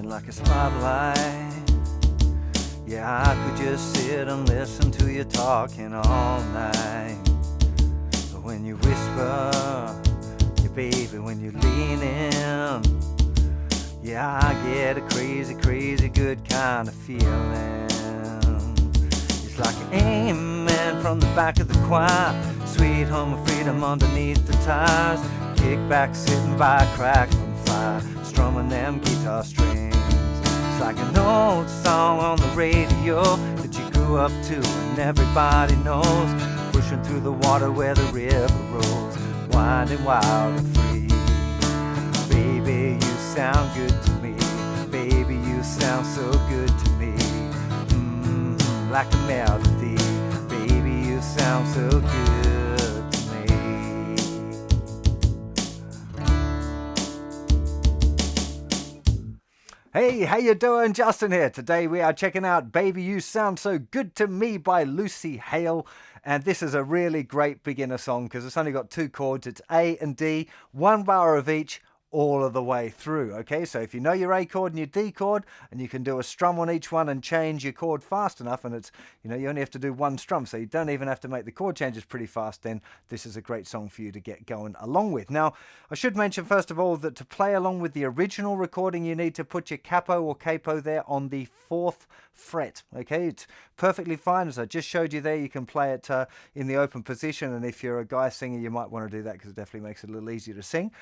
shining like a spotlight. Yeah, I could just sit and listen to you talking all night. But when you whisper, yeah baby, when you lean in, yeah, I get a crazy, crazy good kind of feeling. It's like an amen from the back of the choir, sweet home of freedom underneath the tires. Kick back, sitting by a crackling fire, strumming them guitar strings. It's like an old song on the radio that you grew up to and everybody knows. Pushing through the water where the river rolls, winding wild and free. Baby, you sound good to me. Baby, you sound so good to me. Like a melody. Baby, you sound so good to me. Hey, how you doing? Justin here. Today we are checking out Baby You Sound So Good to Me by Lucy Hale. And this is a really great beginner song because it's only got 2 chords. It's A and D, 1 bar of each, all of the way through. Okay, so if you know your A chord and your D chord, and you can do a strum on each one and change your chord fast enough, and it's, you know, you only have to do 1 strum, so you don't even have to make the chord changes pretty fast, then this is a great song for you to get going along with. Now, I should mention first of all that to play along with the original recording, you need to put your capo or capo there on the 4th fret. Okay, it's perfectly fine. As I just showed you there, you can play it in the open position, and if you're a guy singer, you might want to do that because it definitely makes it a little easier to sing.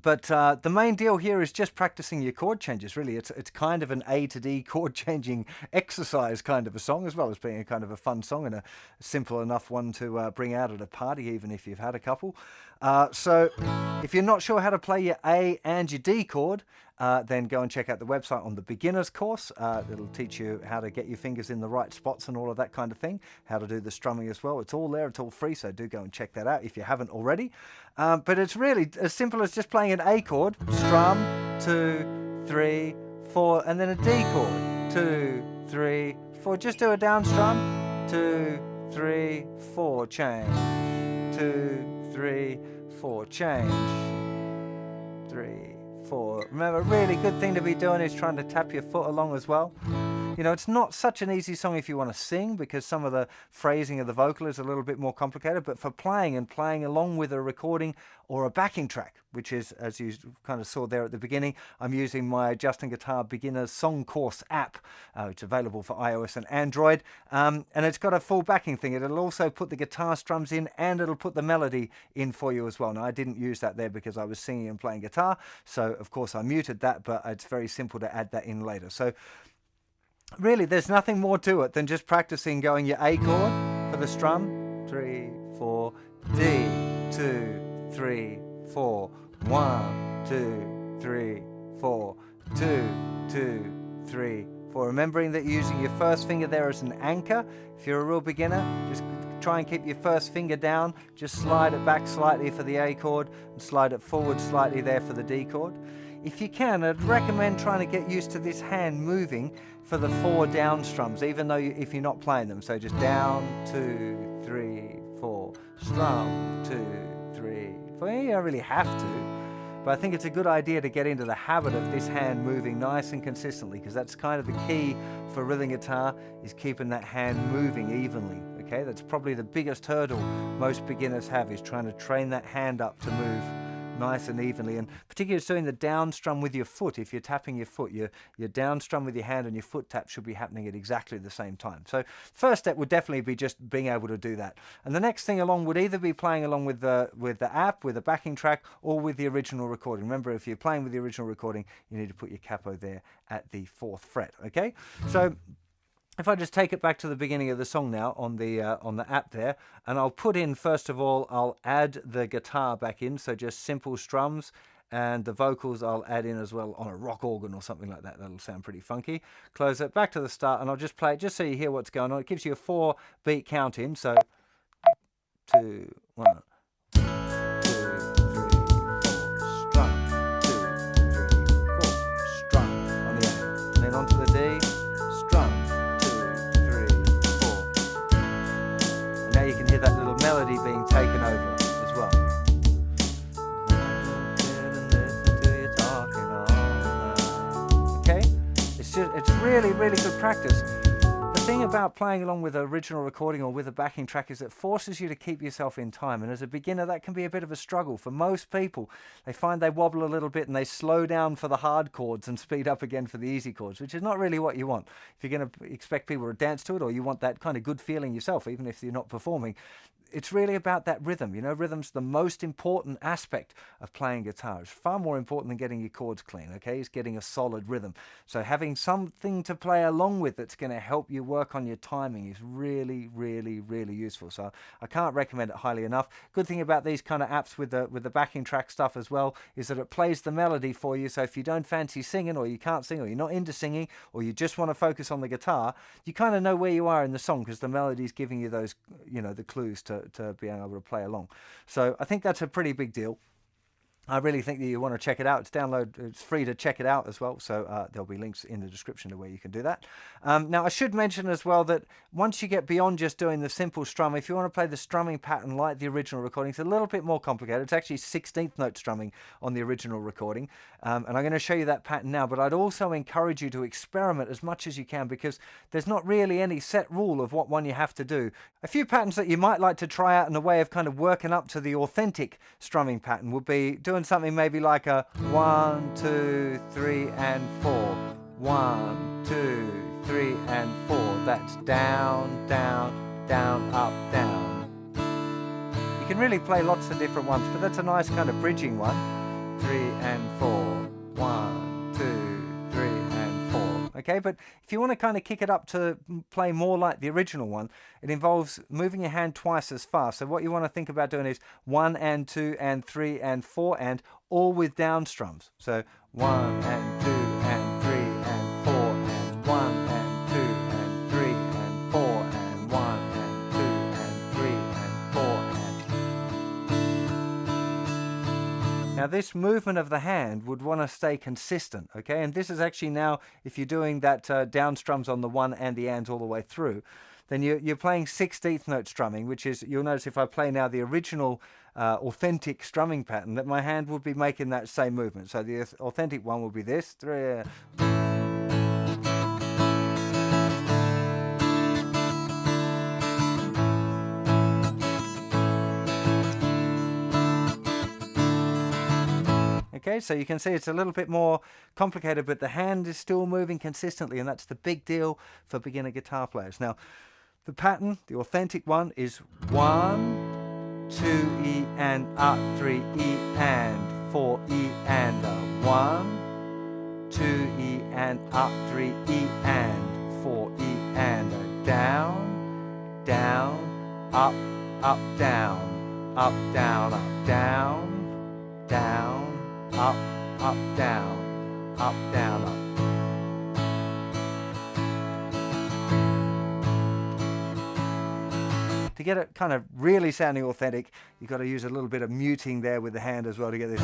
But the main deal here is just practicing your chord changes, really. It's kind of an A to D chord changing exercise kind of a song, as well as being a kind of a fun song and a simple enough one to bring out at a party, even if you've had a couple. So if you're not sure how to play your A and your D chord, then go and check out the website on the beginner's course. It'll teach you how to get your fingers in the right spots and all of that kind of thing, how to do the strumming as well. It's all there, it's all free, so do go and check that out if you haven't already. But it's really as simple as just playing an A chord, strum, 2, 3, 4, and then a D chord, 2, 3, 4. Just do a down strum, 2, 3, 4, change, 2, 3, 4, change, 3, 4. Remember, a really good thing to be doing is trying to tap your foot along as well. You know, it's not such an easy song if you want to sing, because some of the phrasing of the vocal is a little bit more complicated, but for playing and playing along with a recording or a backing track, which is, as you kind of saw there at the beginning, I'm using my JustinGuitar Beginner Song Course app, which is available for iOS and Android, and it's got a full backing thing. It'll also put the guitar strums in, and it'll put the melody in for you as well. Now, I didn't use that there because I was singing and playing guitar, so of course I muted that, but it's very simple to add that in later. So really, there's nothing more to it than just practicing going your A chord for the strum, 3, 4, D, 2, 3, 4, 1, 2, 3, 4, 2, 2, 3, 4. Remembering that you're using your first finger there as an anchor. If you're a real beginner, just try and keep your first finger down. Just slide it back slightly for the A chord and slide it forward slightly there for the D chord. If you can, I'd recommend trying to get used to this hand moving for the 4 down strums, even though if you're not playing them. So just down, 2, 3, 4, strum, 2, 3, 4. You don't really have to, but I think it's a good idea to get into the habit of this hand moving nice and consistently, because that's kind of the key for rhythm guitar, is keeping that hand moving evenly. Okay, that's probably the biggest hurdle most beginners have, is trying to train that hand up to move nice and evenly, and particularly doing the down strum with your foot. If you're tapping your foot, your down strum with your hand and your foot tap should be happening at exactly the same time. So first step would definitely be just being able to do that, and the next thing along would either be playing along with the app, with a backing track, or with the original recording. Remember, if you're playing with the original recording, you need to put your capo there at the 4th fret. Okay, so if I just take it back to the beginning of the song now on the app there, and I'll put in, first of all, I'll add the guitar back in, so just simple strums, and the vocals I'll add in as well on a rock organ or something like that. That'll sound pretty funky. Close it back to the start, and I'll just play it just so you hear what's going on. It gives you a 4-beat count in, so 2, 1. 2, 3, 4, strum, 2, 3, 4, strum on the A, and then onto the D, strum, 2, 3, 4. And now you can hear that little melody being taken over as well. it's really, really good practice. The thing about playing along with an original recording or with a backing track is it forces you to keep yourself in time. And as a beginner, that can be a bit of a struggle. For most people, they find they wobble a little bit and they slow down for the hard chords and speed up again for the easy chords, which is not really what you want. If you're going to expect people to dance to it, or you want that kind of good feeling yourself, even if you're not performing, it's really about that rhythm. You know, rhythm's the most important aspect of playing guitar. It's far more important than getting your chords clean, okay? It's getting a solid rhythm. So having something to play along with that's going to help you work on your timing is really, really, really useful. So I can't recommend it highly enough. Good thing about these kind of apps with the backing track stuff as well is that it plays the melody for you. So if you don't fancy singing, or you can't sing, or you're not into singing, or you just want to focus on the guitar, you kind of know where you are in the song because the melody's giving you those, you know, the clues to being able to play along. So I think that's a pretty big deal. I really think that you want to check it out. It's free to check it out as well. So there'll be links in the description to where you can do that. Now I should mention as well that once you get beyond just doing the simple strum, if you want to play the strumming pattern like the original recording, it's a little bit more complicated. It's actually 16th note strumming on the original recording. And I'm going to show you that pattern now, but I'd also encourage you to experiment as much as you can because there's not really any set rule of what one you have to do. A few patterns that you might like to try out in a way of kind of working up to the authentic strumming pattern would be doing something maybe like a 1, 2, 3, and 4. 1, 2, 3, and 4. That's down, down, down, up, down. You can really play lots of different ones, but that's a nice kind of bridging one. 3 and 4. 1, 2, 3, and 4. Okay, but if you want to kind of kick it up to play more like the original one, it involves moving your hand twice as fast. So what you want to think about doing is 1 and 2 and 3 and 4 and all with down strums. So 1 and 2 and 3 and 4 and 1 and 2 and 3 and 4 and 1 and 2 and 3 and 4 and... Now this movement of the hand would want to stay consistent, okay? And this is actually now, if you're doing that down strums on the 1 and the ands all the way through, then you're playing 16th note strumming, which is, you'll notice if I play now the original authentic strumming pattern, that my hand would be making that same movement. So the authentic one will be this. 3. Okay, so you can see it's a little bit more complicated, but the hand is still moving consistently, and that's the big deal for beginner guitar players. Now, the pattern, the authentic one, is 1, 2 E and up, 3 E and 4 E and 1, 2 E and up, 3 E and 4 E and down, down, up, up, down, up, down, up, down, down, up, up, down, up, down, up. To get it kind of really sounding authentic, you've got to use a little bit of muting there with the hand as well to get this.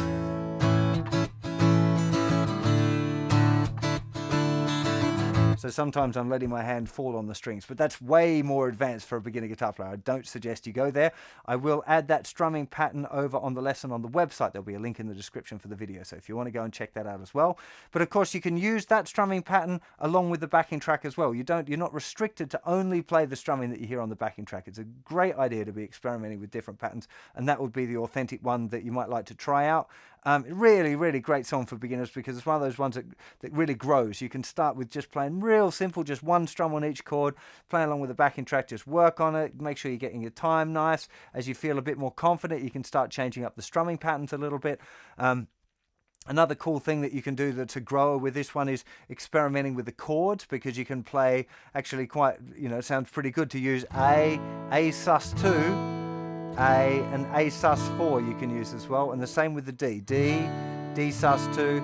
So sometimes I'm letting my hand fall on the strings, but that's way more advanced for a beginner guitar player. I don't suggest you go there. I will add that strumming pattern over on the lesson on the website. There'll be a link in the description for the video, so if you want to go and check that out as well. But of course, you can use that strumming pattern along with the backing track as well. You're not restricted to only play the strumming that you hear on the backing track. It's a great idea to be experimenting with different patterns, and that would be the authentic one that you might like to try out. Really, really great song for beginners because it's one of those ones that really grows. You can start with just playing real simple, just one strum on each chord, play along with the backing track, just work on it, make sure you're getting your time nice. As you feel a bit more confident, you can start changing up the strumming patterns a little bit. Another cool thing that you can do to grow with this one is experimenting with the chords, because you can play actually quite, it sounds pretty good to use A sus2, A and A sus4 you can use as well, and the same with the D sus2,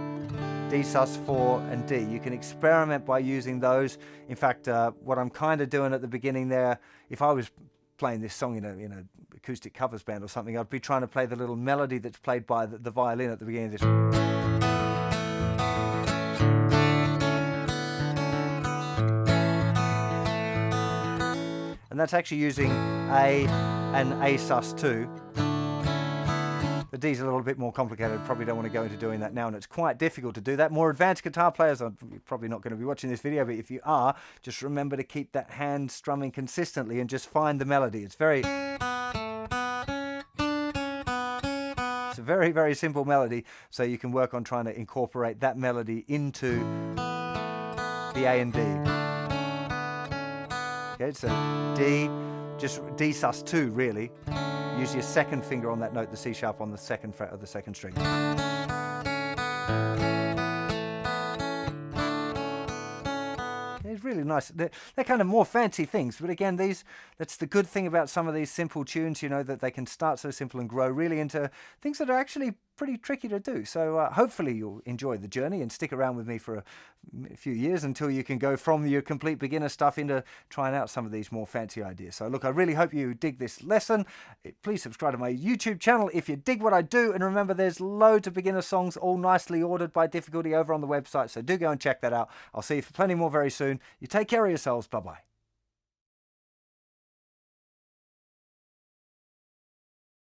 D sus4 and D. You can experiment by using those. In fact, what I'm kind of doing at the beginning there, if I was playing this song in a acoustic covers band or something, I'd be trying to play the little melody that's played by the violin at the beginning of this. And that's actually using A and A sus2. But D's a little bit more complicated. Probably don't want to go into doing that now, and it's quite difficult to do that. More advanced guitar players are probably not going to be watching this video, but if you are, just remember to keep that hand strumming consistently and just find the melody. It's a very, very simple melody, so you can work on trying to incorporate that melody into the A and D. Okay, so D, just D sus2 really. Use your second finger on that note, the C sharp, on the second fret of the second string. It's really nice. They're kind of more fancy things, but again, that's the good thing about some of these simple tunes, you know, that they can start so simple and grow really into things that are actually pretty tricky to do. So hopefully you'll enjoy the journey and stick around with me for a few years until you can go from your complete beginner stuff into trying out some of these more fancy ideas. So look, I really hope you dig this lesson. Please subscribe to my YouTube channel if you dig what I do, and remember there's loads of beginner songs all nicely ordered by difficulty over on the website, so do go and check that out. I'll see you for plenty more very soon. You take care of yourselves. Bye bye.